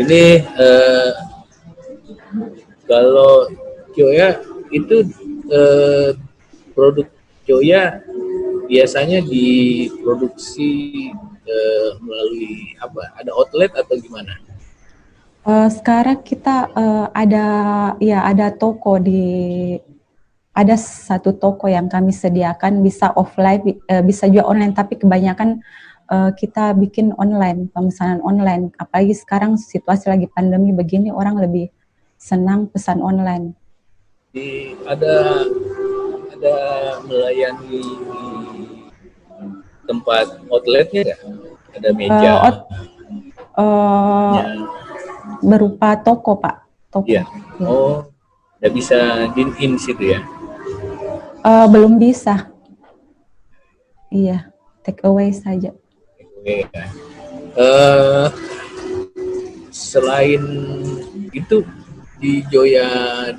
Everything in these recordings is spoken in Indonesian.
Ini kalau Joya itu produk Joya biasanya diproduksi melalui apa? Ada outlet atau gimana? Sekarang kita ada toko ada satu toko yang kami sediakan, bisa offline, bisa juga online, tapi kebanyakan kita bikin online, pemesanan online. Apalagi sekarang situasi lagi pandemi begini, orang lebih senang pesan online. Ada melayani tempat outletnya nggak? Ada meja. Berupa toko, Pak. Toko. Iya. Oh, nggak bisa dine-in situ ya? Belum bisa. Iya, take away saja. Take away ya. Selain itu di Joya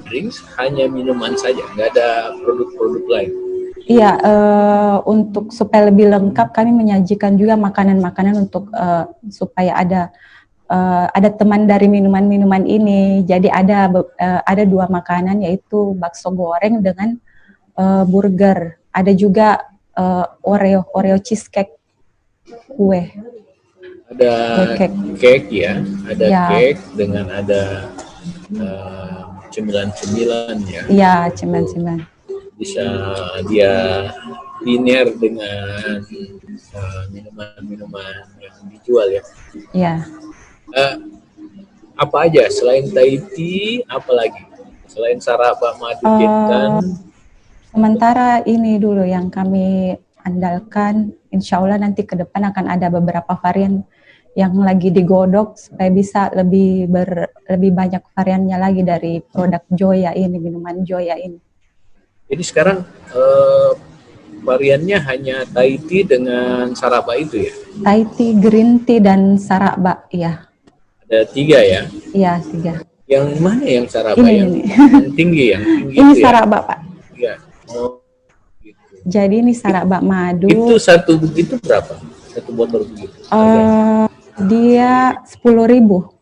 Drinks hanya minuman saja, nggak ada produk-produk lain. Iya, untuk supaya lebih lengkap kami menyajikan juga makanan-makanan untuk supaya ada teman dari minuman-minuman ini. Jadi ada dua makanan, yaitu bakso goreng dengan burger. Ada juga Oreo cheesecake, kue. Ada cake ya, ada ya. Cake dengan ada cemilan-cemilan ya. Iya, cemilan-cemilan. Bisa dia diner dengan minuman-minuman yang dijual ya. Iya. Apa aja selain Thai tea, apa lagi? Selain Saraba Madu Jintan? Sementara ini dulu yang kami andalkan. Insya Allah nanti ke depan akan ada beberapa varian yang lagi digodok supaya bisa lebih banyak variannya lagi dari produk Joya ini, minuman Joya ini. Jadi sekarang variannya hanya Thai tea dengan Saraba itu ya? Thai tea, green tea, dan Saraba, ya. Ada 3 ya? Iya, 3. Yang mana yang Saraba? Ini. Yang tinggi, yang tinggi ini itu Saraba, ya? Pak. Iya. Oh, gitu. Jadi ini Saraba madu. Itu satu begitu berapa? Satu botol begitu? Dia 10.000.